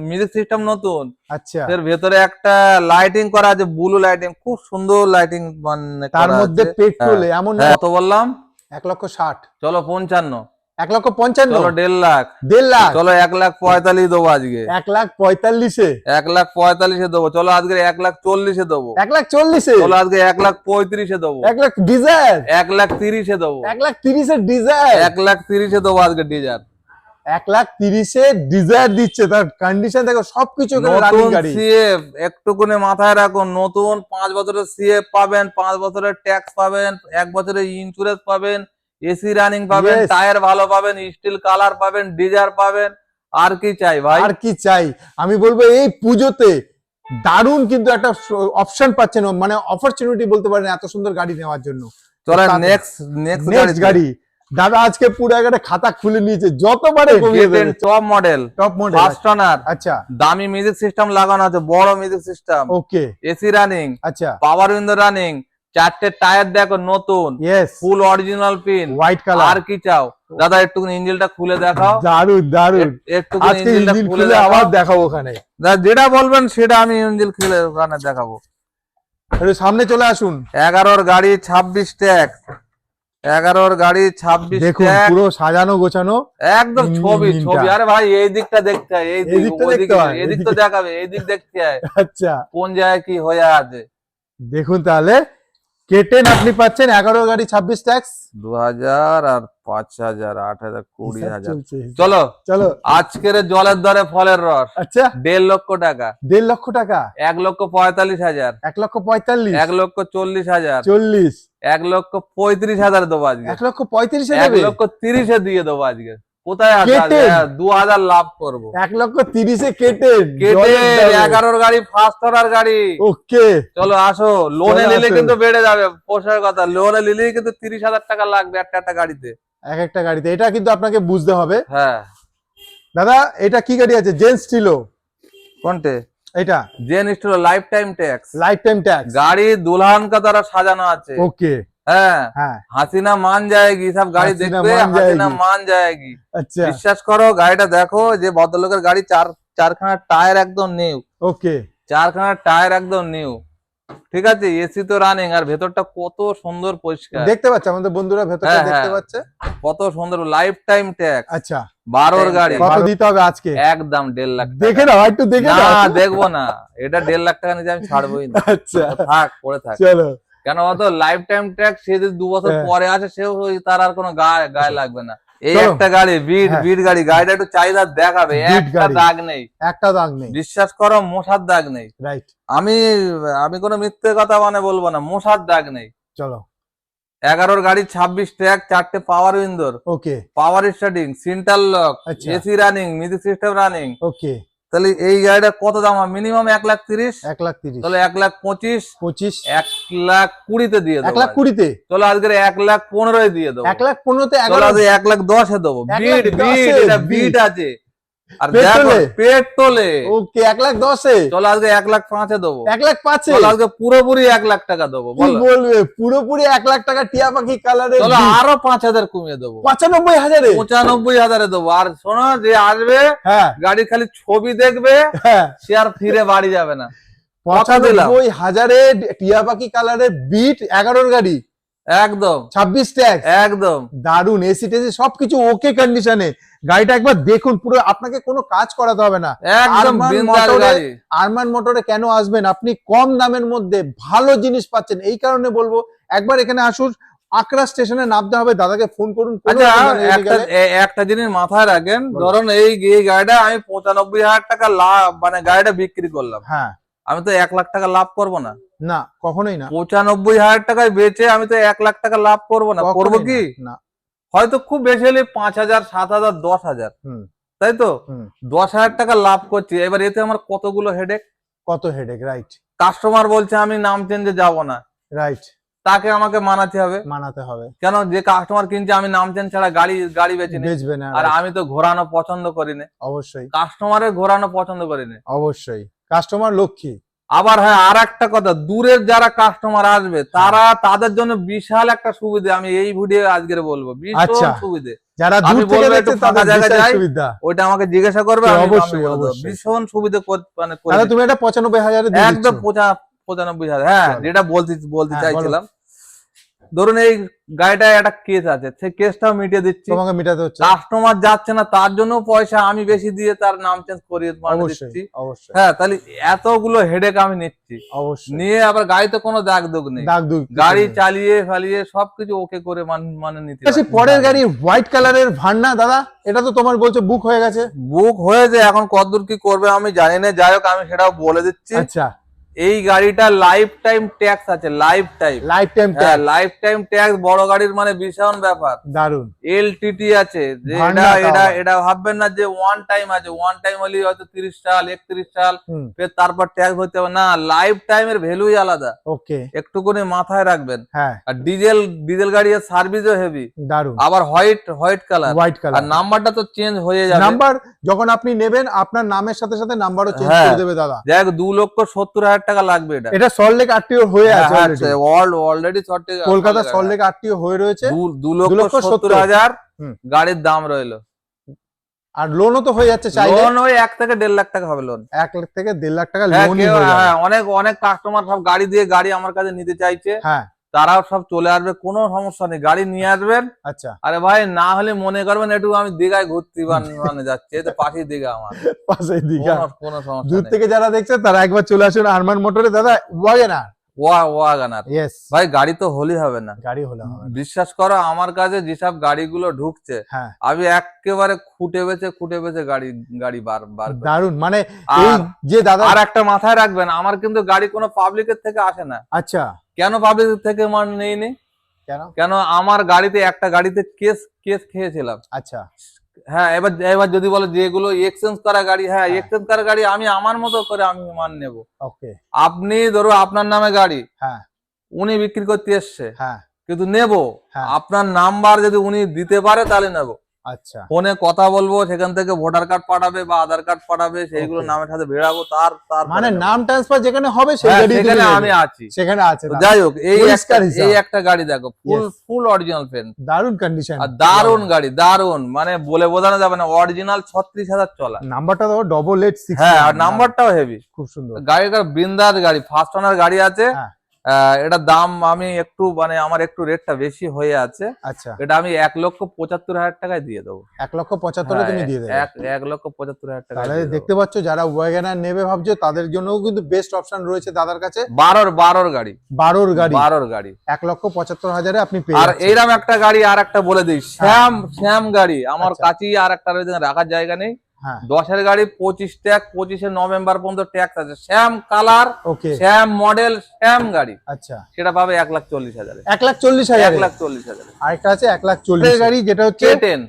মিউজিক সিস্টেম নতুন, আচ্ছা। এর ভেতরে একটা লাইটিং করা আছে, ব্লু লাইটিং, খুব সুন্দর লাইটিং মানে তার করা মধ্যে আছে। পেট্রোলে এমন না, হ্যাঁ, কত বললাম? 1,60,000, চলো 55, 1,55,000, চলো 1.5 লাখ, 1.5 লাখ, চলো 1,45,000 দেবো আজকে, 1,45,000-এ, 1,45,000 দেবো, চলো আজকে 1,40,000 দেবো, 1,40,000-এ, চলো আজকে 1,35,000 দেবো, 1 লাখ ডিজায়ার, 1,30,000 দেবো, 1,30,000-এর ডিজায়ার, 1,30,000 দেবো আজকে ডিজার। 1,30,000-এর ডিজায়ার দিচ্ছে, তার কন্ডিশন দেখো, সবকিছু এখানে রানিং নতুন গাড়ি। সিএফ, একটুকুনি মাথায় রাখুন, নতুন 5 বছরের সিএফ পাবেন, 5 বছরের ট্যাক্স পাবেন, 1 বছরের ইন্স্যুরেন্স পাবেন, এসি রানিং পাবেন, Yes. টায়ার ভালো পাবেন, স্টিল কালার পাবেন, ডিজার পাবেন, আর কি চাই ভাই? আর কি চাই? আমি বলবো এই পুজোতে দারুণ কিন্তু একটা অপশন পাচ্ছেন, মানে অপরচুনিটি বলতে পারেন এত সুন্দর গাড়ি নেওয়ার জন্য। চলেন তাতে- নেক্সট নেক্সট গাড়ি দাদা আজকে পুরো একটা খাতা খুলে নিয়েছে, যতবারে কমিয়ে দেবে। Top model, top model, first owner, আচ্ছা, দামি মিউজিক সিস্টেম লাগানো আছে, বড় music system, okay, AC running, আচ্ছা, পাওয়ার উইন্ডো রানিং, 4টে টায়ার দেখো নতুন, ইয়েস, ফুল অরিজিনাল পিন, হোয়াইট আর কালার, কি চাও? দাদা একটুখানি ইঞ্জিনটা খুলে দেখাও, দারুণ দারুণ। একটুখানি আজকে ইঞ্জিনটা ইঞ্জিন খুলে খুলে আবার দেখাও। দেখাবো ওখানে। দাদা যেটা বলবেন সেটা আমি ইঞ্জিন খুলে ওখানে দেখাবো। একটু সামনে চলে আসুন, 11 গাড়ি 26 ট্যাক্স, 11 গাড়ি 26 দেখুন ট্যাক্স, পুরো সাজানো গোছানো। একদম ছবি ইঞ্জিনটা। ছবি। আরে ভাই এই দিকটা দেখতে হয়, এই দিক, দিকটা ওই দিক, দেখতে হয়, এই দিক তো এদিকে। দেখাবে, এই দিক দেখতে হয় আচ্ছা, কোন জায়গায় কি হয়ে আছে। দেখুন তাহলে কেটেন আপনি পাচ্ছেন 11 গাড়ি 26 ট্যাক্স 2000 আর 5,000, 8,000, 20,000। চলছে। চলো চলো, আজকের জলের দরে ফলের রস, আচ্ছা, 1.5 লক্ষ টাকা, 1.5 লক্ষ টাকা, 1,45,000, 1,45,000, 1,40,000, 40, 1,35,000 দেবো আজকে, 1,35,000 দেবে, 1,30,000 দিয়ে দেবো আজকে। কোথায় আছে? কেটে। 2,000 লাভ করবো। 1,30,000 কেটেন কেটে 11 গাড়ি, ফার্স্ট ওনার গাড়ি। ওকে, চলো আসো, লোনে চলো নিলে আসো। কিন্তু বেড়ে যাবে, পোষার কথা, লোনে নিলেই কিন্তু 30,000 টাকা লাগবে একটা গাড়িতে। এক একটা গাড়িতে, এটা কিন্তু আপনাকে বুঝতে হবে। হ্যাঁ, দাদা এটা কি গাড়ি আছে? জেন্টস ছিল কোনটে? এটা, জেন store life time tax, life time tax, গাড়ি দুলহান কা দ্বারা সাজানো আছে। ওকে, হ্যাঁ, হ্যাঁ, হাসিনা মান যায়গি, সব গাড়ি হাসিনা দেখবে, মান হাসিনা যায়গি। মান যায়গি। আচ্ছা, বিশ্বাস করো, গাড়িটা দেখো, যে ভদ্রলোকের গাড়ি, চারখানা টায়ার একদম নিউ, ওকে, চারখানা টায়ার একদম নিউ, ঠিক আছে, এসি তো রানিং, আর ভেতরটা কত সুন্দর পরিষ্কার, দেখতে পাচ্ছে আমাদের বন্ধুরা ভেতরটা হ্যাঁ, দেখতে হ্যাঁ। পাচ্ছে। কত সুন্দর, লাইফ টাইম ট্যাক্স, আচ্ছা, 12 গাড়ি, কত দিতে হবে আজকে? একদম 1.5 লাখ টাকা। দেখে নাও, একটু দেখে না নাও। দেখবো না, এটা 1.5 লাখ টাকা নিচে আমি ছাড়বোই না। আচ্ছা, থাক, পড়ে থাক, চলো, কেন অত লাইফ টাইম ট্যাক্স, সে যদি 2 বছর হ্যাঁ। পরে আসে, সেও তার আর কোনো গায়ে লাগবে না। এই চলো। একটা গাড়ি, হ্যাঁ। বিট গাড়ি, গাড়িটা একটু চাহিদা দেখাবে, বিট একটা গাড়ি। দাগ নেই, একটা দাগ নেই, বিশ্বাস করো, মশার দাগ নেই। রাইট, আমি আমি কোনো মিথ্যে কথা বলবো না, মশার দাগ নেই। চলো, 11 গাড়ি 26 ট্র্যাক, 4টে পাওয়ার উইন্ডোর, okay, power starting, centre lock, আচ্ছা। AC running, music system running. Okay, তাহলে এই গাড়িটা কত দাম? মিনিমাম 1,30,000, 1,30,000, তাহলে 1,25,000, 25, 1,20,000 দিয়ে দেবো। 1,20,000-তে, চলো আজকে 1,15,000 দিয়ে দেবো। 1,15,000-তে চলো 11, আজকে 1,10,000 দেবো। বিট 1,10,000 এটা বিট। বিট আছে, আর পেট্রোলে? দেখো পেট্রোলে। ওকে, 1,10,000-এ, চলো আজকে 1,05,000 দেবো। 1,05,000-এ, চলো আজকে পুরোপুরি 1 লাখ টাকা দেবো, কি বলো। বলবে, পুরোপুরি 1 লাখ টাকা টিয়া পাখি কালারের, চলো আরো 5,000 কমিয়ে দেবো, 95,000-এ, 95,000 দেবো। আর শোনো, যে আসবে হ্যাঁ, গাড়ি খালি ছবি দেখবে, হ্যাঁ, সে আর ফিরে বাড়ি যাবে না। কথা দিলাম। 95,000-এ টিয়া পাখি কালারের বিট 11 গাড়ি, একদম 26 ট্যাক্স, একদম। দারুন, এসি টেসি সবকিছু ওকে কন্ডিশনে। গাড়িটা একবার দেখুন, পুরো আপনাকে কোনো কাজ করাতে হবে না। একদম আরমান বিন্দাস মোটরে- গাড়ি। আরমান মোটরে কেন আসবেন? আপনি কম দামের মধ্যে ভালো জিনিস পাচ্ছেন, এই কারণে বলবো একবার এখানে আসুন। আকরা স্টেশনে নামতে হবে, দাদাকে ফোন করুন। কোনো আচ্ছা, অসুবিধা নেই, একটা গেলে- একটা জিনিস মাথায় রাখেন, বলো। ধরুন এই গাড়িটা আমি 95,000 টাকা লাভ, মানে গাড়িটা বিক্রি করলাম, হ্যাঁ, আমি তো 1 লাখ টাকা লাভ করবো না। না, কখনোই না, 95,000 টাকায় বেচে আমি তো 1 লাখ টাকা লাভ করবো না। কখনোই করবো না, কি? না, হয়তো খুব বেশি হলে 5,000, 7,000, 10,000, হুম, তাই তো? হুম, 10,000 টাকা লাভ করছি, এবার এতে আমার কতগুলো হেডেক। কত হেডেক, রাইট, কাস্টমার বলছে আমি নাম চেঞ্জে যাব না, রাইট, তাকে আমাকে মানাতে হবে। মানাতে হবে, কেন? যে কাস্টমার কিনছে, আমি নাম চেঞ্জ ছাড়া গাড়ি বেচি নি। বেচবে না, আর right, আমি তো ঘোরানো পছন্দ করি না, অবশ্যই, কাস্টমারের ঘোরানো পছন্দ করি না। অবশ্যই, কাস্টমার লক্ষ্মী, আবার হ্যাঁ, আর একটা কথা, দূরের যারা কাস্টমার আসবে তাদের জন্য বিশাল একটা সুবিধা আমি এই ভিডিও আজকের বলবো, আচ্ছা। ভীষণ সুবিধে। যারা আমি দূর থেকে বলবো একটু দেখছে ফাঁকা তাদের জায়গায় বিশাল যাই, সুবিধা। ওইটা আমাকে জিজ্ঞাসা করবে, আমি অবশ্যই, বলে দেবো। অবশ্যই। ভীষণ সুবিধে মানে করে তাহলে তুমি দিচ্ছি। এটা 95,000 দিয়ে দিচ্ছ। একদম 95,000। হ্যাঁ, চলো। যেটা বলতে হ্যাঁ, চাইছিলাম, ধরুন এই গাড়িটা একটা কেস আছে, সেই কেসটাও মিটিয়ে দিচ্ছি। তোমাকে মেটাতে হচ্ছে। কাস্টমার যাচ্ছে না, তার জন্য পয়সা আমি বেশি দিয়ে তার নাম চেঞ্জ করিয়ে অবশ্যই, দিচ্ছি। অবশ্যই, হ্যাঁ, তাহলে এতগুলো হেডেক আমি নিচ্ছি, অবশ্যই। নিয়ে আবার গাড়িতে কোনো দাগ দুগ নেই, দাগ দুগ গাড়ি চালিয়ে ফালিয়ে সবকিছু ওকে করে মানে নিতে আচ্ছা, পারছি। পরের গাড়ি হোয়াইট কালারের ভান্না দাদা, এটা তো তোমার বলছো বুক হয়ে গেছে। বুক হয়েছে, এখন কতদূর কি করবে আমি জানি না, যাই হোক আমি সেটাও বলে দিচ্ছি। আচ্ছা, এই গাড়িটা লাইফ টাইম ট্যাক্স আছে, লাইফ টাইম। লাইফ টাইম হ্যাঁ, লাইফ টাইম ট্যাক্স বড় গাড়ির মানে বিশাল ব্যাপার। দারুন। এলটিটি আছে, যে ভান্ডা এটা এটা তাও। এটা ভাববেন না যে ওয়ান টাইম আছে, ওয়ান টাইম হলে হয়তো 30 সাল 31 সাল হুম, ফের তারপর ট্যাক্স হতে হবে না, লাইফ টাইমের ভ্যালুই আলাদা, ওকে, একটুখানি মাথায় রাখবেন। হ্যাঁ, আর ডিজেল গাড়ির সার্ভিসও হেভি, দারুন। আবার হোয়াইট কালার, হোয়াইট আর কালার নাম্বারটা তো চেঞ্জ হয়ে যাবে। নাম্বার যখন আপনি নেবেন আপনার নামের সাথে সাথে নাম্বারও চেঞ্জ হ্যাঁ। করে দেবে দাদা। যাই হোক, 2,70,000 টাকা লাগবে এটা। এটা সল্টলেক আরটিও হয়ে আছে already. Already Kolkata Salt Lake RTO হয়ে রয়েছে। 2,70,000 হুম। গাড়ির দাম রইলো। আর লোনও তো হয়ে যাচ্ছে চাইলে। লোন ওই 1 থেকে 1.5 লাখ টাকা হবে লোন। 1 লাখ থেকে 1.5 লাখ টাকা হ্যাঁ, লোনই হয়ে যাবে। অনেক অনেক কাস্টমার সব গাড়ি আমার কাছে নিতে চাইছে, হ্যাঁ, তারাও সব চলে আসবে, কোনো সমস্যা নেই, গাড়ি নিয়ে আসবেন। আচ্ছা, আরে ভাই, না হলে মনে করবেন একটু আমি দীঘায় ঘুরতে মানে যাচ্ছি, এই তো পাশেই দীঘা আমার, পাশেই দীঘা। কোনো সমস্যা দূর নেই। থেকে যারা দেখছে তারা একবার চলে আসুন আরমান মোটরে দাদা। ওয়াগনার, ওয়াগনার ইয়েস, ভাই, গাড়ি তো হলেই হবে না, গাড়ি হলে হবে না। বিশ্বাস করো, আমার কাছে যেসব গাড়িগুলো ঢুকছে হ্যাঁ, আমি একেবারে খুঁটে বেছে গাড়ি বার করি। দারুন। মানে এই আর যে দাদা, আর একটা মাথায় রাখবেন, আমার কিন্তু গাড়ি কোনো পাবলিকের থেকে আসে না। আচ্ছা, কেন পাবলিক থেকে নেই? কেন? কেন, আমার একটা গাড়িতে কেস খেয়েছিলাম। আচ্ছা, হ্যাঁ, এবার যদি বলো যেগুলো এক্সচেঞ্জ করা গাড়ি, হ্যাঁ, হ্যাঁ। এক্সচেঞ্জ করা গাড়ি আমি আমার মতো করে আমি নেব। ওকে, আপনি ধরো আপনার নামে গাড়ি, হ্যাঁ, উনি বিক্রি করতে এসছে, হ্যাঁ, কিন্তু নেব, হ্যাঁ, আপনার নাম্বার যদি উনি দিতে পারে তাহলে নেব। আচ্ছা, ফোনে কথা বলবো, সেখান থেকে ভোটার কার্ড পাঠাবে বা আধার কার্ড পাঠাবে, সেইগুলো Okay. নামের সাথে ভেড়াবো, তার মানে নাম ট্রান্সফার যেখানে হবে সেই হ্যাঁ, গাড়ি সেখানে আমি আছি। সেখানে আছে তো দাদা। যাই হোক, পরিষ্কার হিসাব। এই একটা গাড়ি দেখো, Yes. ফুল অরিজিনাল পেন, দারুন কন্ডিশন, আর দারুন গাড়ি, দারুন, মানে বলে বোঝানো যাবে না, অরিজিনাল 36,000 চলা। নাম্বারটা দেখো ডবল 8 হ্যাঁ, আর নাম্বারটাও হেভি, খুব সুন্দর। গাড়িটার বিন্দাস গাড়ি, ফার্স্ট ওনার গাড়ি আছে। হ্যাঁ, এটার দাম আমি একটু মানে আমার একটু রেটটা বেশি হয়ে আছে, আচ্ছা, এটা আমি 1,75,000 টাকায় দিয়ে দেবো। 1,75,000 তুমি দিয়ে দেবে। 1,75,000 টাকা তাহলে দেখতে পাচ্ছ যারা ওয়াগনার নেবে ভাবছো তাদের জন্যও কিন্তু বেস্ট অপশন রয়েছে দাদার কাছে। 12 গাড়ি, 12 গাড়ি 12 গাড়ি। 1,75,000 আপনি পেয়ে আর যাচ্ছেন। এইরকম একটা গাড়ি আর একটা বলে দিই, শ্যাম গাড়ি আমার আচ্ছা। কাছেই আর একটা রয়েছে, রাখার জায়গা নেই। হ্যাঁ, 10-এর গাড়ি 25 নভেম্বর পর্যন্ত ট্যাক্স আছে, শ্যাম কালার, ওকে, শ্যাম মডেল, শ্যাম গাড়ি, আচ্ছা, সেটা পাবে 1,40,000। 1,40,000 1,40,000 আরেকটা আছে 1,40,000 গাড়ি যেটা হচ্ছে K10,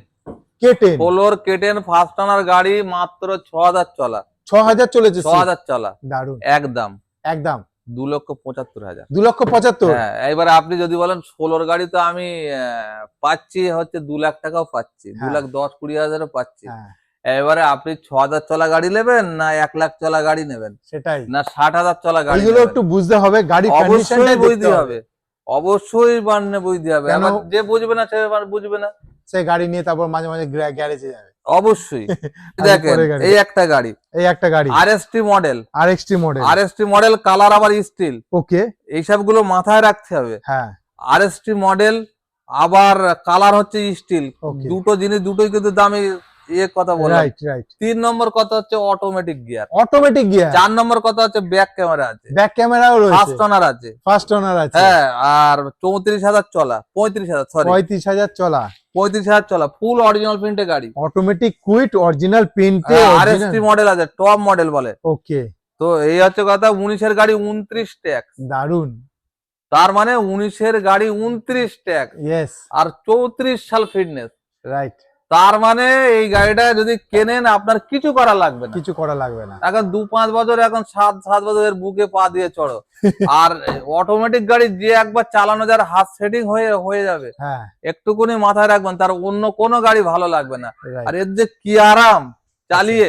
K10, পোলোর K10 first owner গাড়ি, মাত্র 6,000 চলা, 6,000 চলেছে। 6,000 চলা, দারুন, একদম একদম 2,75,000। 2,75,000। হ্যাঁ, এবারে আপনি যদি বলেন 16 গাড়ি, তো আমি পাচ্ছি হচ্ছে 2 লাখ টাকাও পাচ্ছি, হ্যাঁ। 2,10-20,000ও পাচ্ছি। হ্যাঁ, এবারে আপনি 6,000 চলা গাড়ি নেবেন, না 1 লাখ চলা গাড়ি নেবেন, সেটাই, না 60,000 চলা গাড়ি এইগুলো নেবেন? একটু বুঝতে হবে, গাড়ি কন্ডিশনটা অবশ্যই বুঝতে বুঝতে হবে। হবে, অবশ্যই বুঝতে হবে। কেন? আবার যে বুঝবে না সে আবার বুঝবে না, সেই গাড়ি নিয়ে তারপর মাঝে মাঝে গ্যারেজে যাবে। অবশ্যই। আগে দেখেন, পরে গাড়ি। এই একটা গাড়ি, এই একটা গাড়ি RST model, RXT model, colour আবার স্টিল, ওকে, এইসব গুলো মাথায় রাখতে হবে। হ্যাঁ, আরএসটি মডেল আবার কালার হচ্ছে স্টিল, Okay. দুটো জিনিস দুটোই কিন্তু দামি, কথা বললাম। Right right. 3 নম্বর কথা হচ্ছে অটোমেটিক গিয়ার, অটোমেটিক গিয়ার, 4 নম্বর কথা হচ্ছে ব্যাক ক্যামেরা আছে, ব্যাক ক্যামেরাও রয়েছে, ফার্স্ট ওনার আছে, ফার্স্ট ওনার আছে, হ্যাঁ, আর 34,000 চলা, 35,000 সরি 35,000 চলা, 35,000 চলা, ফুল অরিজিনাল প্রিন্টে গাড়ি, অটোমেটিক কুইট অরিজিনাল প্রিন্টে, আরএসটি মডেল আছে, টপ মডেল বলে। ওকে, তো এই হচ্ছে কথা, 19-এর গাড়ি 29 ট্যাক্স, দারুন, তার মানে 19-এর গাড়ি 29 ট্যাক্স, ইয়েস, আর 34 সাল ফিটনেস, রাইট, তার মানে এই গাড়িটা যদি কেনেন আপনার কিছু করা লাগবে না, কিছু করা লাগবে না। এখন 2-5 বছর, এখন 7 বছরের বুকে পা দিয়ে চড়ো। আর অটোমেটিক গাড়ি যে একবার চালানো যার হাত সেটিং হয়ে যাবে, হ্যাঁ, একটুকুনি মাথায় রাখবেন, তার অন্য কোনো গাড়ি ভালো লাগবে না। right. আর এর যে কি আরাম চালিয়ে,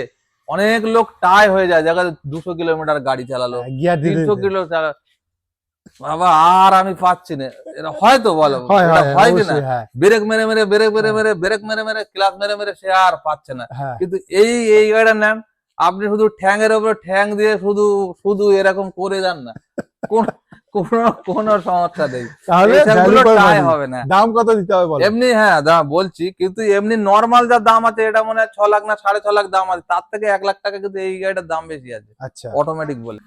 অনেক লোক টাই হয়ে যায়, জায়গায় 200 কিলোমিটার গাড়ি চালালো, গিয়ার দিতে 300 কিলো চালা, বাবা আর আমি পাচ্ছি না। এটা হয়তো বলো, হয় এটা হয় হয় কিনা, অবশ্যই, হ্যাঁ ব্রেক মেরে মেরে ব্রেক মেরে মেরে ক্লাচ মেরে মেরে সে আর পাচ্ছে না। হ্যাঁ। কিন্তু এই গাড়িটা নেন, আপনি শুধু ঠ্যাংয়ের উপরে ঠ্যাং দিয়ে শুধু শুধু এরকম করে যান না, কোন কোনো সমস্যা নেই, তাহলে এইসবগুলো value for টাই money। হবে না। দাম কত দিতে হবে বলো? এমনি হ্যাঁ দাম বলছি, কিন্তু এমনি নর্মাল যা দাম আছে এটা মনে হয় 6 লাখ না 6.5 লাখ দাম আছে, তার থেকে 1 লাখ টাকা কিন্তু এই গাড়িটার দাম বেশি আছে আচ্ছা, অটোমেটিক বলে।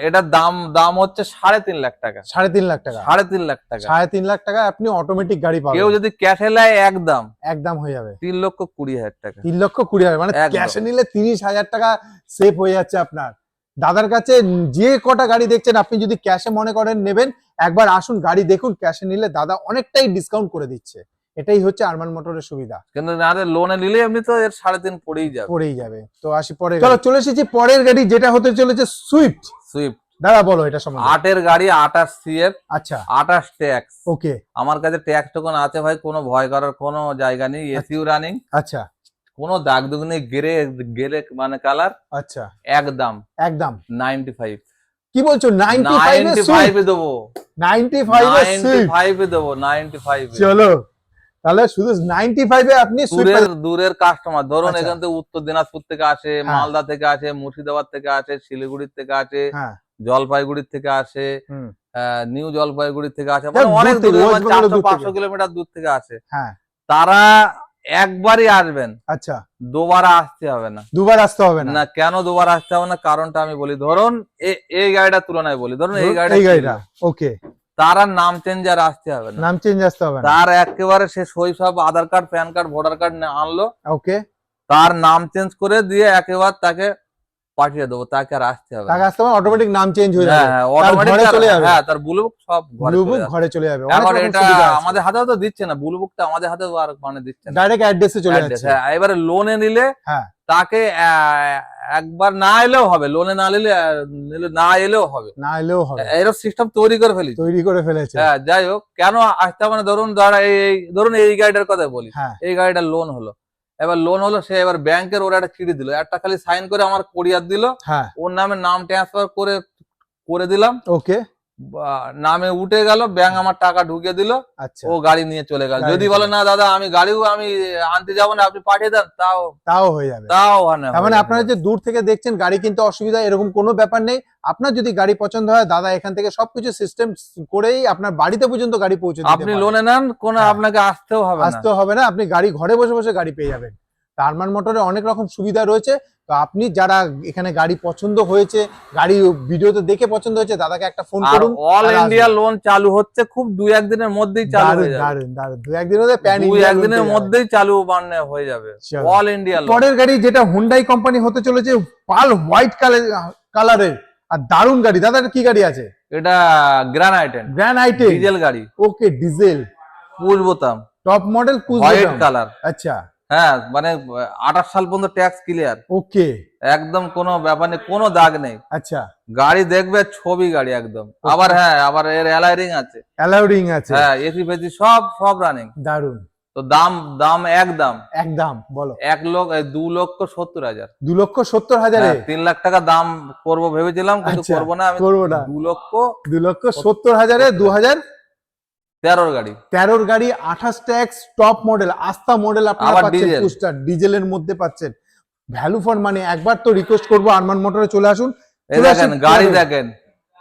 এটার দাম দাম হচ্ছে 3.5 লাখ টাকা। 3.5 লাখ টাকা। 3.5 লাখ টাকা। 3.5 লাখ টাকা আপনি অটোমেটিক গাড়ি কেউ পাবেন, যদি ক্যাশে নেয় একদম একদম হয়ে যাবে 3,20,000 টাকা। 3,20,000, মানে একদম। ক্যাশে নিলে 30,000 টাকা সেভ হয়ে যাচ্ছে আপনার। দাদার কাছে যে কটা গাড়ি দেখছেন, আপনি যদি ক্যাশে মনে করেন নেবেন, একবার আসুন গাড়ি দেখুন, ক্যাশে নিলে দাদা অনেকটাই ডিসকাউন্ট করে দিচ্ছে। এটাই হচ্ছে আরমান মোটরের সুবিধা। কিন্তু না লোনে নিলে এমনি তো এর 3.5 পড়েই যাবে। পড়েই যাবে। তো আসি পরে, চলো চলে এসেছি পরের গাড়ি, যেটা হতে চলেছে সুইফট। সুইফট দাদা বলো এটা সম্বন্ধে। 8 এর গাড়ি, 28 সিএফ, আচ্ছা 28 ট্যাক্স। ওকে, আমার কাছে ট্যাক্স টোকন আছে ভাই, কোনো ভয় করার কোনো জায়গা নেই। এসিউ রানিং, আচ্ছা কোনো দাগ দুগ নেই, গেরে গেরে মানে কালার, আচ্ছা একদম একদম 95। কি বলছো? 95 এ 95 এ দেবো, 95 এ সুইফট। 95 এ দেবো, 95 এ। চলো তাহলে শুধু 95 এ আপনি সুইফট। দূরের কাস্টমার ধরুন আচ্ছা। এখান থেকে উত্তর দিনাজপুর থেকে আসে, হ্যাঁ। মালদা থেকে আসে, মুর্শিদাবাদ থেকে আসে, শিলিগুড়ির থেকে আসে, হ্যাঁ জলপাইগুড়ির থেকে আসে, হুম নিউ জলপাইগুড়ির থেকে আসে, যাক, মানে অনেক দূর থেকে, দূরে, ওয়েস্ট বেঙ্গলের দূর 400-500 থেকে। কিলোমিটার দূর থেকে আসে। হ্যাঁ তারা একবারই আসবেন, আচ্ছা, দুবার আসতে হবে না। দুবার আসতে হবে না। না কেন দুবার আসতে হবে না, কারণটা আমি বলি। ধরুন এই গাড়িটার তুলনায় বলি, ধরুন এই এই গাড়িটা গাড়িটা ওকে, তার আর নাম চেঞ্জ আর আসতে হবে না। নাম চেঞ্জ আসতে হবে না। তার একেবারে সে শৈশব Aadhaar card, PAN card, voter card আনলো, ওকে, তার নাম চেঞ্জ করে দিয়ে একেবারে তাকে পাঠিয়ে দেবো, তাকে আর আসতে হবে না। টাকা আসতে হবে, অটোমেটিক নাম চেঞ্জ হয়ে হ্যাঁ যাবে, হ্যাঁ, তার automatic ঘরে চলে যাবে। হ্যাঁ, তার ব্লুবুক সব ঘরে ব্লু চলে বুক যাবে। ঘরে চলে যাবে। এখন এটা আমাদের হাতেও তো দিচ্ছে না, ব্লুবুকটা আমাদের হাতেও আর মানে দিচ্ছে না, ডাইরেক্ট অ্যাড্রেসে চলে Address, যাচ্ছে। হ্যাঁ। এবারে লোনে নিলে হ্যাঁ তাকে একবার না এলেও হবে, লোনে না নিলে না এলেও হবে, না এলেও হবে, এরকম সিস্টেম তৈরি করে ফেলি। তৈরি করে ফেলেছে। হ্যাঁ যাই হোক, কেন আসতে হবে না, ধরুন ধরুন এই গাড়িটার কথা বলি, হ্যাঁ এই গাড়িটার লোন হলো, এবার লোন হলো, সে এবার ব্যাংকের ওরা একটা চিঠি দিল, একটা খালি সাইন করে আমার কোরিয়ার দিল, হ্যাঁ ওর নামে নাম ট্রান্সফার করে দিলাম, ওকে নামে উঠে গেল, ব্যাংক আমার টাকা ঢুকিয়ে দিল, আচ্ছা, ও গাড়ি নিয়ে চলে গেল। গাড়ি যদি নিয়ে বলে না দাদা আমি গাড়িও আমি আনতে যাবো না, আপনি পাঠিয়ে দেন, তাও হয়ে যাবে। তাও হয় না। তার মানে আপনারা যে দূর থেকে দেখছেন গাড়ি কিনতে অসুবিধা এরকম কোনো ব্যাপার নেই। আপনার যদি গাড়ি পছন্দ হয়, দাদা এখান থেকে সবকিছু সিস্টেম করেই আপনার বাড়িতে পর্যন্ত গাড়ি পৌঁছে দিতে আপনি পারে। লোনে নেন, কোনো হ্যাঁ। আপনাকে আসতেও হবে না। আসতে হবে না, আপনি গাড়ি ঘরে বসে বসে গাড়ি পেয়ে যাবেন। আরমান মোটরে অনেক রকম সুবিধা রয়েছে। তো আপনি যারা এখানে গাড়ি পছন্দ হয়েছে, গাড়ি ভিডিওতে দেখে পছন্দ হয়েছে, দাদাকে একটা ফোন আর করুন। অল তারা ইন্ডিয়া আসবে। লোন চালু হচ্ছে, খুব 2-1 দিনের মধ্যেই চালু দারুণ হয়ে যাবে। দারুণ দারুণ, দু একদিন মধ্যে প্যান 2-1 দিনের মধ্যেই চালু মানে হয়ে যাবে চলো। All India loan. পরের গাড়ি যেটা হুন্ডাই কোম্পানি হতে চলেছে, পাল হোয়াইট কালারের, আর দারুণ গাড়ি। দাদা এটা কি গাড়ি আছে? এটা গ্র্যান্ড আইটেন, গ্র্যান্ড আইটেন ডিজেল গাড়ি, ওকে, ডিজেল পুশ বোতাম, টপ মডেল, হোয়াইট কালার। আচ্ছা হ্যাঁ মানে 28 সাল পর্যন্ত ট্যাক্স ক্লিয়ার, ওকে একদম কোনো ব্যাপার নেই, কোনো দাগ নেই। আচ্ছা, গাড়ি দেখবে ছবি গাড়ি একদম। আবার হ্যাঁ, আবার এর অ্যালাইরিং আছে, অ্যালাউডিং আছে, হ্যাঁ এসি ফেসি সব রানিং। দারুণ। তো দাম একদম একদম বলো। 2,70,000। 2,70,000 হ্যাঁ, 3 লাখ টাকা দাম করবো ভেবেছিলাম, কিন্তু আচ্ছা, করবো না আমি। করবো না। 2,70,000 2,70,000 13 গাড়ি, 2013 গাড়ি, 28 ট্যাক্স, টপ মডেল, আস্থা মডেল আপনারা আবার পাচ্ছেন, ডিজেল। পুস্টার ডিজেলের মধ্যে পাচ্ছেন। Value for money. একবার তো রিকোয়েস্ট করবো আরমান মোটরে চলে আসুন। এই দেখেন গাড়ি দেখেন,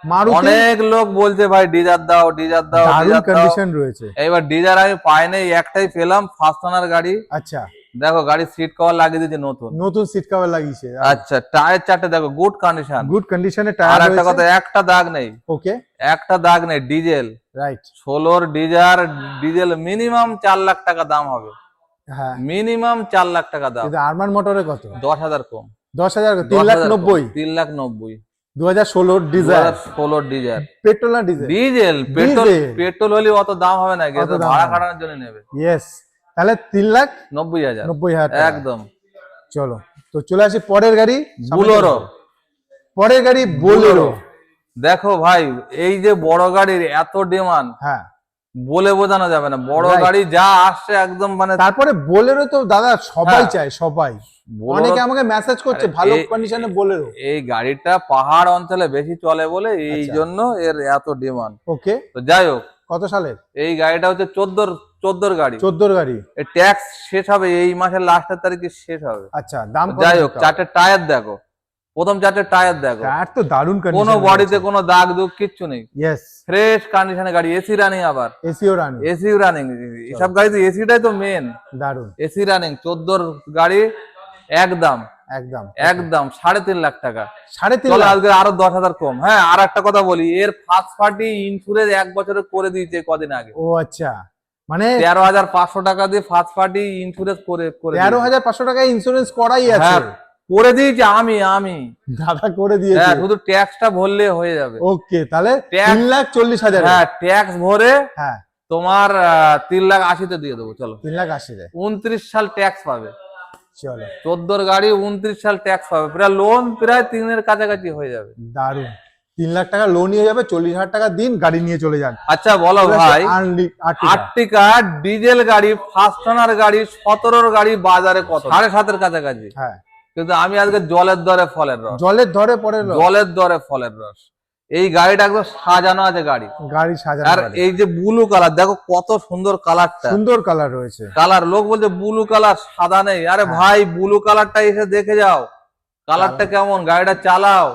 মারুতি অনেক লোক বলছে ভাই ডিজার দাও ডিজার দাও দারুণ ডিজার দাও। কন্ডিশন রয়েছে। এইবার ডিজার আমি পাইনি, একটাই পেলাম, ফার্স্ট ওনার গাড়ি। আচ্ছা, দেখো গাড়ি সিট কভার লাগিয়ে দিয়েছে নতুন, নতুন সিট কভার লাগিয়েছে। আচ্ছা টায়ার 4টে দেখো গুড কন্ডিশন, গুড কন্ডিশনে আর টায়ার একটা কথা, রয়েছে। একটা দাগ নেই, ওকে একটা দাগ নেই। Diesel right, 16 diesel minimum 4 lakh টাকা দাম হবে, হ্যাঁ। মিনিমাম 4 লাখ টাকা দাম। কিন্তু আরমান মোটরে কত? 10,000 কম, 10,000, 3,90,000। 3,90,000 2016 ডিজাইর, 2016 ডিজেল। পেট্রোল না ডিজেল? ডিজেল, পেট্রোল হলে অত দাম হবে না, অত দাম ভাড়া হবে। খাটানোর জন্য নেবে। ইয়েস, তাহলে 90,000 3,90,000 টাকা। একদম। চলো তো চলে আসি পরের গাড়ি, বুলোরো, পরের গাড়ি বোলেরো। দেখো ভাই এই যে বড় গাড়ির এত ডিমান্ড, হ্যাঁ বলে বোঝানো যাবে না, বড় Right. গাড়ি যা আসছে একদম মানে তারপরে বোলেরো তো দাদা সবাই হ্যাঁ। চায়, সবাই Bolero- অনেকে আমাকে মেসেজ করছে আরে ভালো এই- কন্ডিশনে বোলেরো। এই গাড়িটা পাহাড় অঞ্চলে বেশি চলে বলে এই আচ্ছা। জন্য এর এত ডিমান্ড। ওকে, তো যাই হোক, কত সালের? এই গাড়িটা হচ্ছে 14 গাড়ি। 14 গাড়ি। এই ট্যাক্স শেষ হবে এই মাসের লাস্টের তারিখে শেষ হবে। আচ্ছা, দাম কত? যাই হোক, চারটে টায়ার দেখো, প্রথম চারটে টায়ার দেখো, টায়ার তো দারুণ কন্ডিশন, কোনো বডিতে কোনো দাগ দুগ কিচ্ছু নেই, ইয়েস, ফ্রেশ কন্ডিশনে গাড়ি, এসি রানিং, আবার এসিও রানি, এসি রানিং। এসব গাড়িতে এসিটাই তো মেন, দারুণ, এসি রানিং 14 গাড়ি, একদম একদম একদম 3.5 লাখ টাকা। 3.5 চলো লাখ। আজকে আরো 10,000 কম। হ্যাঁ, আর একটা কথা বলি, এর ফার্স্ট পার্টি ইন্স্যুরেন্স 1 বছরে করে দিয়েছে কদিন আগে। ও আচ্ছা, মানে 13,500 টাকা দিয়ে ফার্স্ট পার্টি ইন্স্যুরেন্স করে করে দিয়েছে। 13,500 টাকা ইন্স্যুরেন্স করাই আছে। হ্যাঁ, করে দিয়েছে, আমি দাদা করে দিয়েছে। হ্যাঁ, শুধু ট্যাক্সটা ভরলে হয়ে যাবে। ওকে, তাহলে Tax- 3,40,000। হ্যাঁ, ট্যাক্স ভরে হ্যাঁ, তোমার 3,80,000 তে দিয়ে দেবো। চলো, 3,80,000। 29 সাল ট্যাক্স পাবে। চলো, 14 গাড়ি 29 সাল ট্যাক্স পাবে, প্রায় লোন প্রায় 3 কাছাকাছি হয়ে যাবে। দারুণ। 3 লাখ টাকা লোন নিয়ে যাবে, 40,000 টাকা দিন, গাড়ি নিয়ে চলে যান। আচ্ছা বলো ভাই, আর্টিকা। আর্টিকা ডিজেল গাড়ি, ফার্স্ট ওনার গাড়ি, 17 গাড়ি বাজারে কত? 7.5 কাছাকাছি। হ্যাঁ, কিন্তু আমি আজকে জলের দরে ফলের রস, জলের ধরে পড়ে জলের দরে ফলের রস। এই গাড়িটা একদম সাজানো আছে গাড়ি, গাড়ি সাজানো, আর গাড়ি। এই যে ব্লু কালার দেখো কত সুন্দর কালারটা, সুন্দর কালার রয়েছে। কালার লোক বলছে ব্লু কালার সাদা নেই, আরে হ্যাঁ। ভাই ব্লু কালারটা এসে দেখে যাও, কালারটা কেমন, গাড়িটা চালাও।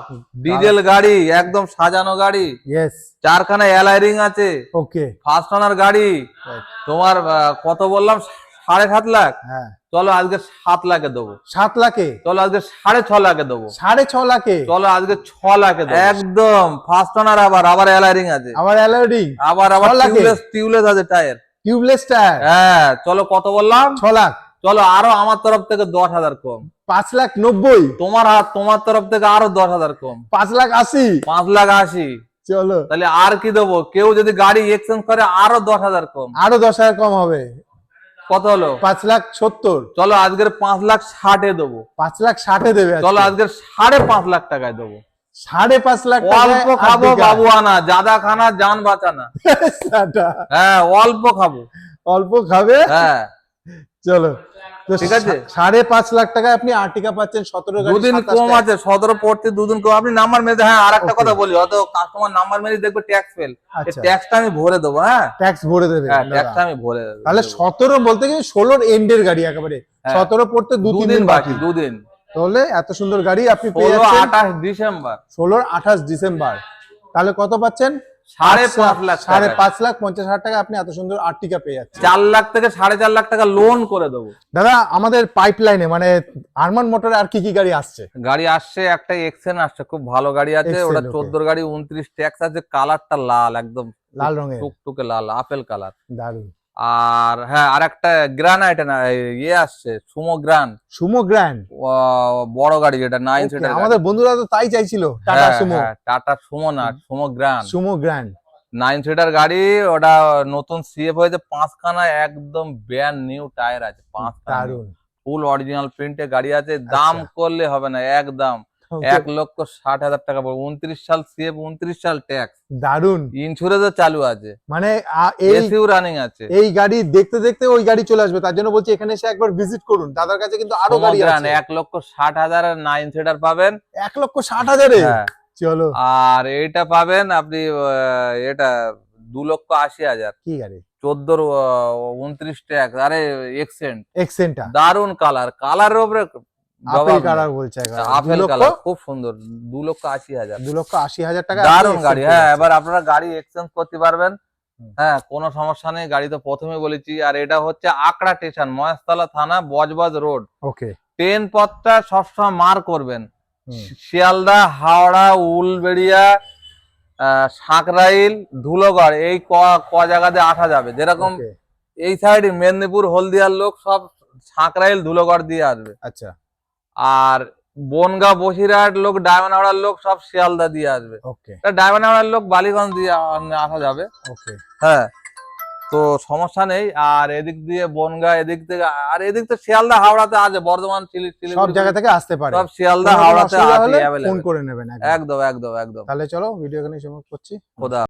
ডিজেল গাড়ি, একদম সাজানো গাড়ি, ইয়েস, 4খানা অ্যালয় রিং আছে, ওকে, ফার্স্ট ওনার গাড়ি। তোমার কত বললাম, 7.5 লাখ। হ্যাঁ, চলো আজকে 7 লাখে দেবো। 7 লাখে, চলো আজকে 6.5 লাখে দেবো। 6.5 লাখে, চলো আজকে 6 লাখে দেবো। একদম ফার্স্ট ওনার, আবার অ্যালয় রিং আছে, আবার অ্যালোডিং, আবার 6 লাখে? টিউবলেস আছে টায়ার। টিউবলেস টায়ার, হ্যাঁ, চলো কত বললাম, 6 লাখ। চলো আরো আমার তরফ থেকে 10,000 কম। 5,90,000, তোমার তরফ থেকে আরো 10,000 কম, 5,80,000। 5,80,000। চলো, তাহলে আর কি দেবো, কেউ যদি গাড়ি এক্সচেঞ্জ করে আরো 10,000 কম। আরো 10,000 কম হবে, কত হলো? 5,70,000। চলো আজকের 5,60,000 দেবো। 5,60,000 দেবে আজকে। চলো আজকের 5.5 লাখ টাকায় দেবো। 5.5 লাখ অল্প খাবো বাবু, আনা জাদা খানা জান বাঁচানা। হ্যাঁ, অল্প খাবো, অল্প খাবে। হ্যাঁ চলো, তো ঠিক আছে। 5.5 লাখ টাকায় আপনি আর্টিকা পাচ্ছেন, 17 গাড়ি, দুদিন 27 কম টাকা। আছে, 17 পড়তে দুদিন কম। আপনি নাম্বার মেরে, হ্যাঁ আর একটা Okay. কথা বলি, হয়তো কাস্টমার নাম্বার মেরে দেখবে ট্যাক্স ফেল, আচ্ছা। ট্যাক্সটা আমি ভরে দেবো। হ্যাঁ, ট্যাক্স ভরে দেবে হ্যাঁ, দাদা। ট্যাক্সটা আমি ভরে দেবো। তাহলে 17 বলতে গেলে 16 এন্ডের গাড়ি একেবারে, হ্যাঁ। 17 পড়তে 2-3 দুদিন দিন বাকি, বাকি। দুদিন। তাহলে এত সুন্দর গাড়ি আপনি পেয়ে 16, যাচ্ছেন 28 ডিসেম্বর, 16-28 ডিসেম্বর। তাহলে কত পাচ্ছেন? 5.5 লাখ টাকা। 5,50,000 টাকা আপনি এত সুন্দর আর্টিকা পেয়ে যাচ্ছেন। 4 লাখ থেকে 4.5 লাখ টাকা লোন করে দেবো। দাদা, আমাদের পাইপলাইনে মানে আরমান মোটরে আর কি কি গাড়ি আসছে? গাড়ি আসছে, একটা এক্সেন আসছে, খুব ভালো গাড়ি আছে, Excel, ওটা okay. 14 গাড়ি, 29 ট্যাক্স আছে, কালারটা লাল, একদম লাল রঙের, টুকটুকে লাল, আপেল কালার। দারুন। আর হ্যাঁ, আর একটা গ্রানাইট না ইয়ে আসছে, সুমো গ্রান, সুমো গ্র্যান্ড, বড় গাড়ি যেটা 9 সিটার। আমাদের বন্ধুরা তো তাই চাইছিল, টাটা সুমো। টাটা সুমো না, সুমো গ্রান, সুমো গ্র্যান্ড 9 সিটার গাড়ি, ওটা নতুন সিএফ হয়েছে, 5খানা একদম ব্র্যান্ড নিউ টায়ার আছে, 5খানা দারুন। ফুল অরিজিনাল প্রিন্টে গাড়ি আছে। দাম করলে হবে না, একদম 1,60,000 টাকা পড়বে। 29 সাল সিএফ, 29 সাল ট্যাক্স, দারুন। ইন্স্যুরেন্সও চালু আছে, মানে এই এসিও রানিং আছে। এই গাড়ি দেখতে দেখতে ওই গাড়ি চলে আসবে, তার জন্য বলছি এখানে এসে একবার ভিজিট করুন। দাদার কাছে কিন্তু আরো গাড়ি আছে। 1,60,000 9 সিটার পাবেন। 1,60,000 হ্যাঁ, চলো, আর এইটা পাবেন আপনি এটা 2,80,000, কি গাড়ি? 14 29 ট্যাক্স, আরে এক্সেন্ট, এক্সেন্টা, দারুন কালার, কালারের উপরে আপেল কালার বলছে একবার। আপেল কালার খুব সুন্দর, 2,80,000, 2,80,000 টাকা দারুন গাড়ি। হ্যাঁ, এবার আপনারা গাড়ি এক্সচেঞ্জ করতে পারবেন। হ্যাঁ, কোনো সমস্যা নেই, গাড়ি তো প্রথমে বলেছি। আর এটা হচ্ছে আকড়া স্টেশন, মহেশতলা থানা, বজবজ রোড। ওকে, ট্রেন পথটা সবসময় মার করবেন, শিয়ালদা, হাওড়া, উলবেড়িয়া, সাঁকরাইল, ধুলোগড়, এই ক জায়গাতে আসা যাবে। যেরকম এই সাইডে মেদিনীপুর, হলদিয়ার লোক সব সাঁকরাইল, ধুলোগড় দিয়ে আসবে। আচ্ছা, আর বনগাঁ, বসিরহাট লোক, ডায়মন্ড হাওড়ার লোক সব শিয়ালদা দিয়ে আসবে। ওকে, ডায়মন্ড হাওড়ার লোক বালিগঞ্জ দিয়ে আসা যাবে। ওকে, হ্যাঁ, তো সমস্যা নেই। আর এদিক দিয়ে বনগাঁ, এদিক থেকে, আর এদিক তো শিয়ালদা, হাওড়াতে আছে, বর্ধমান, সব জায়গা থেকে আসতে পারে। সব শিয়ালদা, কোনো হাওড়াতে অসুবিধা আছে, হলে available। ফোন করে নেবেন একদম। একদম একদম একদম। তাহলে চলো, ভিডিও এখানে সমাপ্ত করছি। খোদা।